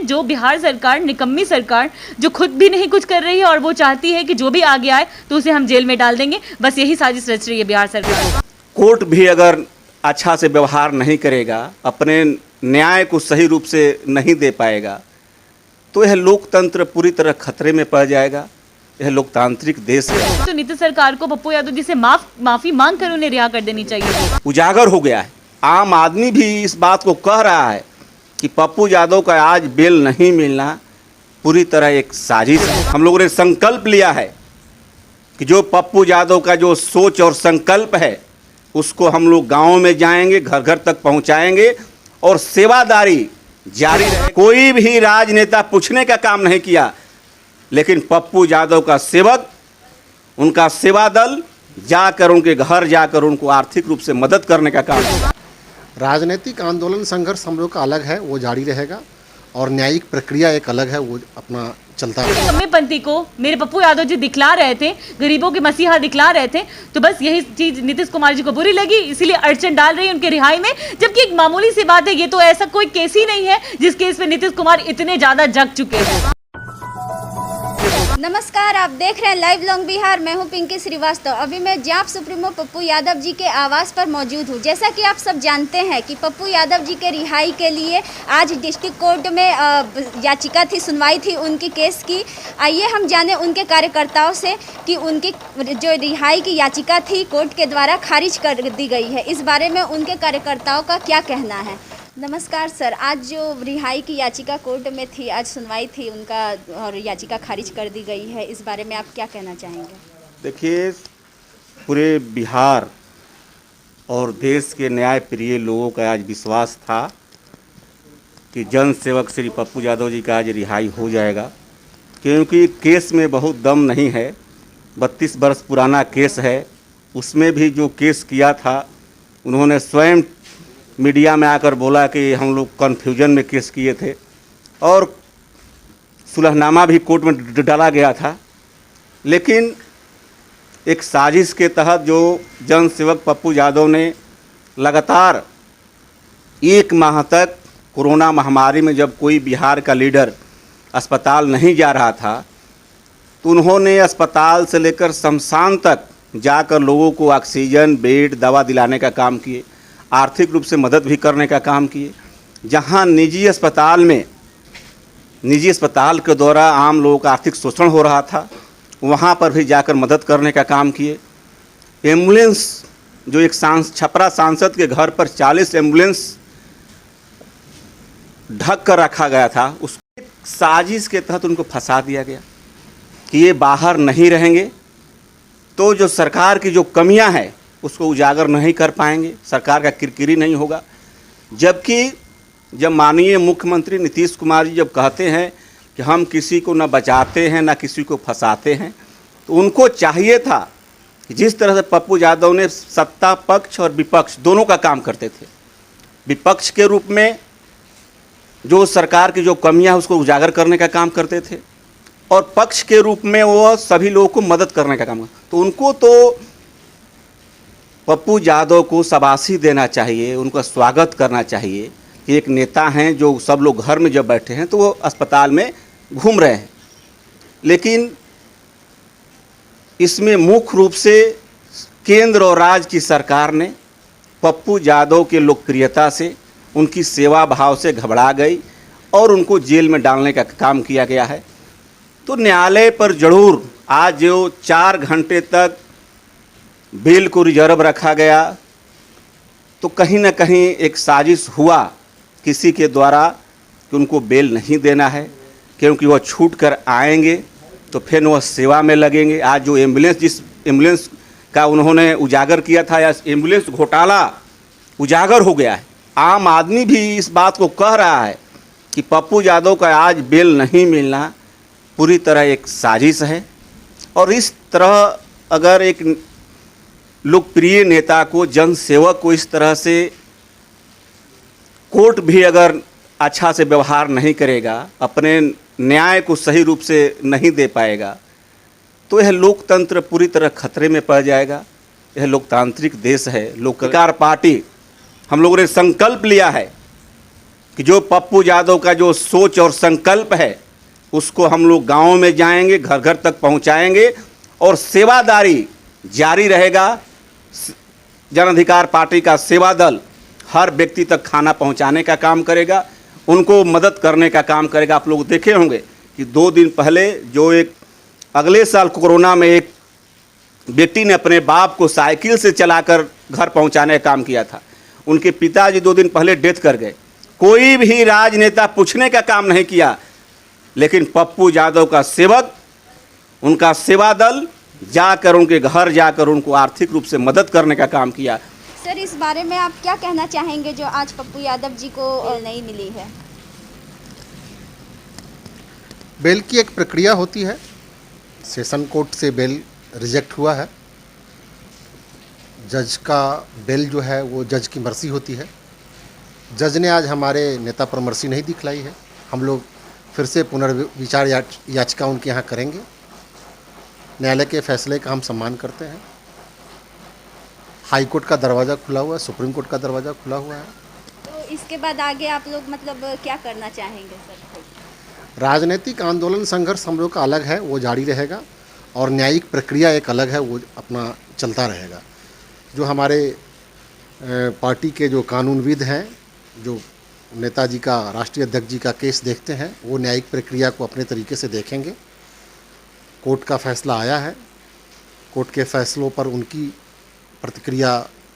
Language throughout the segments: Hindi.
हैं जो बिहार सरकार, निकम्मी सरकार, जो खुद भी नहीं कुछ कर रही है और वो चाहती है कि जो भी आगे आए तो उसे हम जेल में डाल देंगे। बस यही साजिश रच रही है बिहार सरकार। कोर्ट भी अगर अच्छा से व्यवहार नहीं करेगा, अपने न्याय को सही रूप से नहीं दे पाएगा, तो यह लोकतंत्र पूरी तरह खतरे में पड़ जाएगा। यह लोकतांत्रिक देश है। तो नीतीश सरकार को पप्पू यादव जी से माफी मांग कर उन्हें रिहा कर देनी चाहिए। उजागर हो गया है, आम आदमी भी इस बात को कह रहा है कि पप्पू यादव का आज बेल नहीं मिलना पूरी तरह एक साजिश है। हम लोगों ने संकल्प लिया है कि जो पप्पू यादव का जो सोच और संकल्प है उसको हम लोग गाँव में जाएंगे, घर घर तक पहुँचाएंगे और सेवादारी जारी रहे। कोई भी राजनेता पूछने का काम नहीं किया, लेकिन पप्पू यादव का सेवक, उनका सेवा दल जाकर उनके घर जाकर उनको आर्थिक रूप से मदद करने का काम किया। राजनीतिक आंदोलन संघर्ष हम लोग का अलग है, वो जारी रहेगा और न्यायिक प्रक्रिया एक अलग है, वो अपना चलता है। निकम्मेपंथी को मेरे पप्पू यादव जी दिखला रहे थे, गरीबों के मसीहा दिखला रहे थे, तो बस यही चीज नीतीश कुमार जी को बुरी लगी, इसीलिए अड़चन डाल रही है उनके रिहाई में। जबकि एक मामूली सी बात है, ये तो ऐसा कोई केस ही नहीं है जिस केस पे नीतीश कुमार इतने ज्यादा जग चुके हैं। नमस्कार, आप देख रहे हैं लाइव लॉन्ग बिहार। मैं हूं पिंकी श्रीवास्तव। अभी मैं जाप सुप्रीमो पप्पू यादव जी के आवास पर मौजूद हूं। जैसा कि आप सब जानते हैं कि पप्पू यादव जी के रिहाई के लिए आज डिस्ट्रिक्ट कोर्ट में याचिका थी, सुनवाई थी उनकी केस की। आइए हम जाने उनके कार्यकर्ताओं से कि उनकी जो रिहाई की याचिका थी कोर्ट के द्वारा खारिज कर दी गई है, इस बारे में उनके कार्यकर्ताओं का क्या कहना है। नमस्कार सर, आज जो रिहाई की याचिका कोर्ट में थी, आज सुनवाई थी उनका और याचिका खारिज कर दी गई है, इस बारे में आप क्या कहना चाहेंगे। देखिए, पूरे बिहार और देश के न्याय प्रिय लोगों का आज विश्वास था कि जन सेवक श्री पप्पू यादव जी का आज रिहाई हो जाएगा, क्योंकि केस में बहुत दम नहीं है। 32 वर्ष पुराना केस है। उसमें भी जो केस किया था उन्होंने स्वयं मीडिया में आकर बोला कि हम लोग कन्फ्यूजन में केस किए थे और सुलहनामा भी कोर्ट में डाला गया था। लेकिन एक साजिश के तहत जो जन सेवक पप्पू यादव ने लगातार 1 माह तक कोरोना महामारी में जब कोई बिहार का लीडर अस्पताल नहीं जा रहा था, तो उन्होंने अस्पताल से लेकर शमशान तक जाकर लोगों को ऑक्सीजन, बेड, दवा दिलाने का काम किए, आर्थिक रूप से मदद भी करने का काम किए। जहां निजी अस्पताल के द्वारा आम लोगों का आर्थिक शोषण हो रहा था, वहां पर भी जाकर मदद करने का काम किए। एम्बुलेंस, जो एक छपरा सांसद के घर पर 40 एम्बुलेंस ढक कर रखा गया था, उस साजिश के तहत उनको फंसा दिया गया कि ये बाहर नहीं रहेंगे तो जो सरकार की जो कमियां हैं उसको उजागर नहीं कर पाएंगे, सरकार का किरकिरी नहीं होगा। जबकि जब माननीय मुख्यमंत्री नीतीश कुमार जी जब कहते हैं कि हम किसी को न बचाते हैं न किसी को फंसाते हैं, तो उनको चाहिए था कि जिस तरह से पप्पू यादव ने सत्ता पक्ष और विपक्ष दोनों का काम करते थे, विपक्ष के रूप में जो सरकार की जो कमियां उसको उजागर करने का काम करते थे और पक्ष के रूप में वो सभी लोगों को मदद करने का काम करते, तो उनको तो पप्पू यादव को शाबाशी देना चाहिए, उनका स्वागत करना चाहिए कि एक नेता हैं जो सब लोग घर में जब बैठे हैं तो वो अस्पताल में घूम रहे हैं। लेकिन इसमें मुख्य रूप से केंद्र और राज्य की सरकार ने पप्पू यादव के लोकप्रियता से, उनकी सेवा भाव से घबरा गई और उनको जेल में डालने का काम किया गया है। तो न्यायालय पर जरूर आज जो 4 घंटे तक बेल को रिजर्व रखा गया, तो कहीं ना कहीं एक साजिश हुआ किसी के द्वारा कि उनको बेल नहीं देना है, क्योंकि वह छूट कर आएंगे तो फिर वह सेवा में लगेंगे। आज जो जिस एम्बुलेंस का उन्होंने उजागर किया था, या एम्बुलेंस घोटाला उजागर हो गया है। आम आदमी भी इस बात को कह रहा है कि पप्पू यादव का आज बेल नहीं मिलना पूरी तरह एक साजिश है। और इस तरह अगर एक लोकप्रिय नेता को, जन सेवक को इस तरह से कोर्ट भी अगर अच्छा से व्यवहार नहीं करेगा, अपने न्याय को सही रूप से नहीं दे पाएगा, तो यह लोकतंत्र पूरी तरह खतरे में पड़ जाएगा। यह लोकतांत्रिक देश है। लोककार पार्टी हम लोगों ने संकल्प लिया है कि जो पप्पू यादव का जो सोच और संकल्प है उसको हम लोग गाँव में जाएंगे, घर घर तक पहुंचाएंगे और सेवादारी जारी रहेगा। जन अधिकार पार्टी का सेवा दल हर व्यक्ति तक खाना पहुंचाने का काम करेगा, उनको मदद करने का काम करेगा। आप लोग देखे होंगे कि 2 दिन पहले जो एक अगले साल कोरोना में एक बेटी ने अपने बाप को साइकिल से चलाकर घर पहुंचाने का काम किया था, उनके पिताजी 2 दिन पहले डेथ कर गए। कोई भी राजनेता पूछने का काम नहीं किया, लेकिन पप्पू यादव का सेवक, उनका सेवा दल जाकर उनके घर जाकर उनको आर्थिक रूप से मदद करने का काम किया। सर, इस बारे में आप क्या कहना चाहेंगे जो आज पप्पू यादव जी को बेल नहीं मिली है? बेल की एक प्रक्रिया होती है, सेशन कोर्ट से बेल रिजेक्ट हुआ है। जज का बेल जो है वो जज की मर्जी होती है। जज ने आज हमारे नेता पर मर्जी नहीं दिखलाई है। हम लोग फिर से पुनर्विचार याचिका उनके यहाँ करेंगे। न्यायालय के फैसले का हम सम्मान करते हैं। हाई कोर्ट का दरवाज़ा खुला हुआ है, सुप्रीम कोर्ट का दरवाज़ा खुला हुआ है। तो इसके बाद आगे आप लोग मतलब क्या करना चाहेंगे सर? राजनीतिक आंदोलन संघर्ष हम लोग का अलग है, वो जारी रहेगा, और न्यायिक प्रक्रिया एक अलग है, वो अपना चलता रहेगा। जो हमारे पार्टी के जो कानूनविद हैं, जो नेताजी का, राष्ट्रीय अध्यक्ष जी का केस देखते हैं, वो न्यायिक प्रक्रिया को अपने तरीके से देखेंगे। कोर्ट का फैसला आया है, कोर्ट के फैसलों पर उनकी प्रतिक्रिया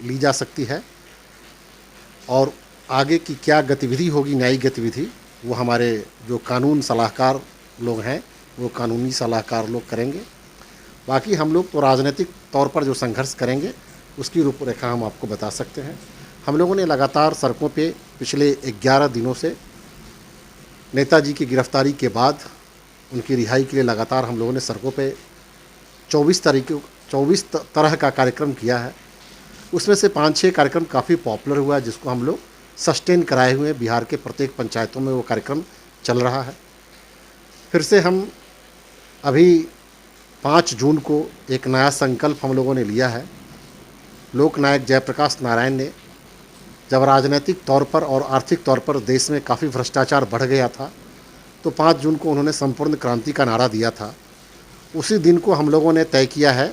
ली जा सकती है, और आगे की क्या गतिविधि होगी, न्यायिक गतिविधि, वो हमारे जो कानून सलाहकार लोग हैं, वो कानूनी सलाहकार लोग करेंगे। बाकी हम लोग तो राजनीतिक तौर पर जो संघर्ष करेंगे उसकी रूपरेखा हम आपको बता सकते हैं। हम लोगों ने लगातार सड़कों पे पिछले 11 दिनों से नेताजी की गिरफ्तारी के बाद उनकी रिहाई के लिए लगातार हम लोगों ने सड़कों पे 24 तरह का कार्यक्रम किया है। उसमें से 5-6 कार्यक्रम काफ़ी पॉपुलर हुआ है, जिसको हम लोग सस्टेन कराए हुए हैं। बिहार के प्रत्येक पंचायतों में वो कार्यक्रम चल रहा है। फिर से हम अभी 5 जून को एक नया संकल्प हम लोगों ने लिया है। लोकनायक जयप्रकाश नारायण ने जब राजनीतिक तौर पर और आर्थिक तौर पर देश में काफ़ी भ्रष्टाचार बढ़ गया था, तो 5 जून को उन्होंने संपूर्ण क्रांति का नारा दिया था। उसी दिन को हम लोगों ने तय किया है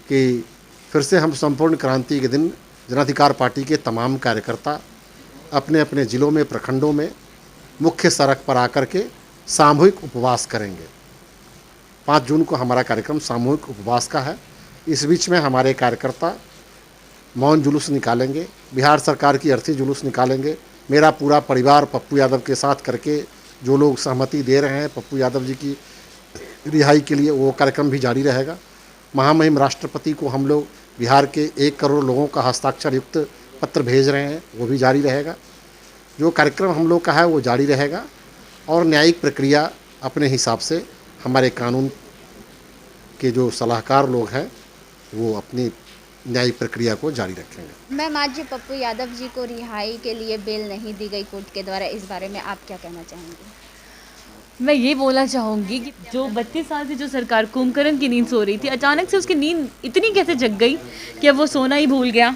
कि फिर से हम संपूर्ण क्रांति के दिन जन अधिकार पार्टी के तमाम कार्यकर्ता अपने अपने ज़िलों में, प्रखंडों में मुख्य सड़क पर आकर के सामूहिक उपवास करेंगे। 5 जून को हमारा कार्यक्रम सामूहिक उपवास का है। इस बीच में हमारे कार्यकर्ता मौन जुलूस निकालेंगे, बिहार सरकार की अर्थी जुलूस निकालेंगे। मेरा पूरा परिवार पप्पू यादव के साथ करके जो लोग सहमति दे रहे हैं पप्पू यादव जी की रिहाई के लिए, वो कार्यक्रम भी जारी रहेगा। महामहिम राष्ट्रपति को हम लोग बिहार के 1 करोड़ लोगों का हस्ताक्षर युक्त पत्र भेज रहे हैं, वो भी जारी रहेगा। जो कार्यक्रम हम लोग का है वो जारी रहेगा, और न्यायिक प्रक्रिया अपने हिसाब से हमारे कानून के जो सलाहकार लोग हैं वो अपनी न्यायिक प्रक्रिया को जारी रखेंगे। मैम, आज जो पप्पू यादव जी को रिहाई के लिए बेल नहीं दी गई कोर्ट के द्वारा, इस बारे में आप क्या कहना चाहेंगे? मैं ये बोलना चाहूँगी कि जो 32 साल से जो सरकार कुंभकर्ण की नींद सो रही थी, अचानक से उसकी नींद इतनी कैसे जग गई कि अब वो सोना ही भूल गया।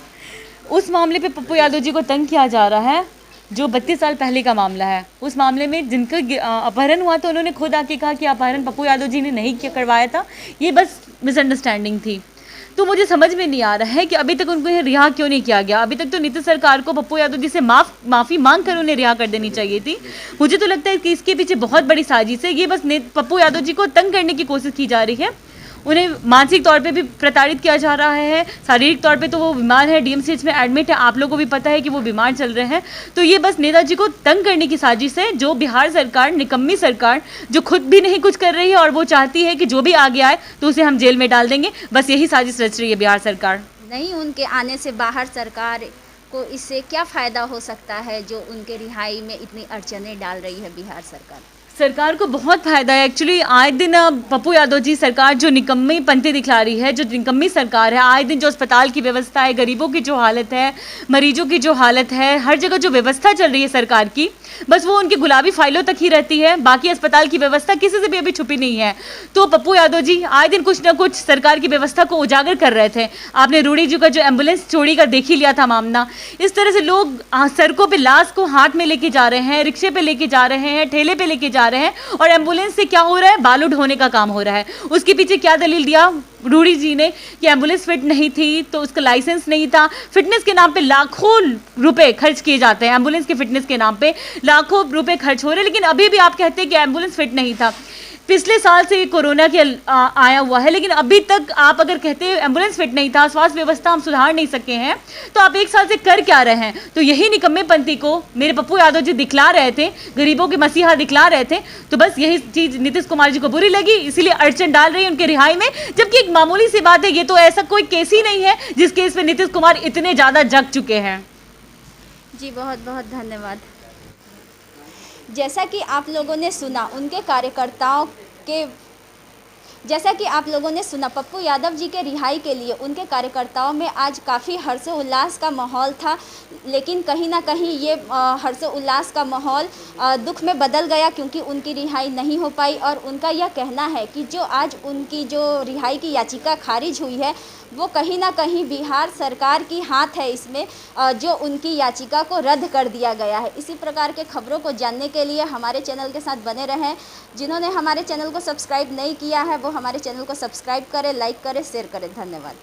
उस मामले पे पप्पू यादव जी को तंग किया जा रहा है, जो 32 साल पहले का मामला है। उस मामले में जिनका अपहरण हुआ था, उन्होंने खुद आके कहा कि अपहरण पप्पू यादव जी ने नहीं किया, करवाया था, ये बस मिसअंडरस्टैंडिंग थी। तो मुझे समझ में नहीं आ रहा है कि अभी तक उनको रिहा क्यों नहीं किया गया। अभी तक तो नीतीश सरकार को पप्पू यादव जी से माफ़ी मांग कर उन्हें रिहा कर देनी चाहिए थी। मुझे तो लगता है कि इसके पीछे बहुत बड़ी साजिश है। ये बस पप्पू यादव जी को तंग करने की कोशिश की जा रही है। उन्हें मानसिक तौर पे भी प्रताड़ित किया जा रहा है, शारीरिक तौर पे तो वो बीमार है, डीएमसीएच में एडमिट है, आप लोगों को भी पता है कि वो बीमार चल रहे हैं। तो ये बस नेताजी को तंग करने की साजिश है, जो बिहार सरकार, निकम्मी सरकार, जो खुद भी नहीं कुछ कर रही है और वो चाहती है कि जो भी आगे आए तो उसे हम जेल में डाल देंगे। बस यही साजिश रच रही है बिहार सरकार। नहीं, उनके आने से बाहर सरकार को इससे क्या फ़ायदा हो सकता है जो उनके रिहाई में इतनी अड़चनें डाल रही है बिहार सरकार? सरकार को बहुत फायदा है एक्चुअली। आए दिन पप्पू यादव जी सरकार जो निकम्मी पंथी दिखला रही है, जो निकम्मी सरकार है, आए दिन जो अस्पताल की व्यवस्था है, गरीबों की जो हालत है, मरीजों की जो हालत है, हर जगह जो व्यवस्था चल रही है सरकार की, बस वो उनकी गुलाबी फाइलों तक ही रहती है। बाकी अस्पताल की व्यवस्था किसी से भी अभी छुपी नहीं है। तो पप्पू यादव जी आए दिन कुछ ना कुछ सरकार की व्यवस्था को उजागर कर रहे थे। आपने रूड़ी जी का जो एम्बुलेंस चोरी का देख ही लिया था मामला। इस तरह से लोग सड़कों पे लाश को हाथ में लेके जा रहे हैं, रिक्शे पे लेके जा रहे हैं, ठेले पे लेके जा रहे हैं, और एम्बुलेंस से क्या हो रहा है, बालू ढोने का काम हो रहा है। उसके पीछे क्या दलील दिया रूड़ी जी ने कि एम्बुलेंस फिट नहीं थी, तो उसका लाइसेंस नहीं था। फिटनेस के नाम पे लाखों रुपए खर्च किए जाते हैं, एम्बुलेंस के फिटनेस के नाम पे लाखों रुपए खर्च हो रहे हैं, लेकिन अभी भी आप कहते हैं कि एम्बुलेंस फिट नहीं था। पिछले साल से कोरोना के आया हुआ है, लेकिन अभी तक आप अगर कहते हैं एम्बुलेंस फिट नहीं था, स्वास्थ्य व्यवस्था हम सुधार नहीं सके हैं, तो आप एक साल से कर क्या रहे हैं? तो यही निकम्मेपंथी को मेरे पप्पू यादव जी दिखला रहे थे, गरीबों के मसीहा दिखला रहे थे। तो बस यही चीज नीतीश कुमार जी को बुरी लगी, इसीलिए अड़चन डाल रही है उनके रिहाई में। जबकि एक मामूली सी बात है, ये तो ऐसा कोई केस ही नहीं है जिस केस पे नीतीश कुमार इतने ज्यादा जग चुके हैं। जी बहुत बहुत धन्यवाद। जैसा कि आप लोगों ने सुना उनके कार्यकर्ताओं के, जैसा कि आप लोगों ने सुना पप्पू यादव जी के रिहाई के लिए उनके कार्यकर्ताओं में आज काफ़ी हर्षोल्लास का माहौल था, लेकिन कहीं ना कहीं ये हर्षोल्लास का माहौल दुख में बदल गया, क्योंकि उनकी रिहाई नहीं हो पाई। और उनका यह कहना है कि जो आज उनकी जो रिहाई की याचिका खारिज हुई है, वो कहीं ना कहीं बिहार सरकार की हाथ है इसमें, जो उनकी याचिका को रद्द कर दिया गया है। इसी प्रकार के खबरों को जानने के लिए हमारे चैनल के साथ बने रहें। जिन्होंने हमारे चैनल को सब्सक्राइब नहीं किया है वो हमारे चैनल को सब्सक्राइब करें, लाइक करें, शेयर करें। धन्यवाद।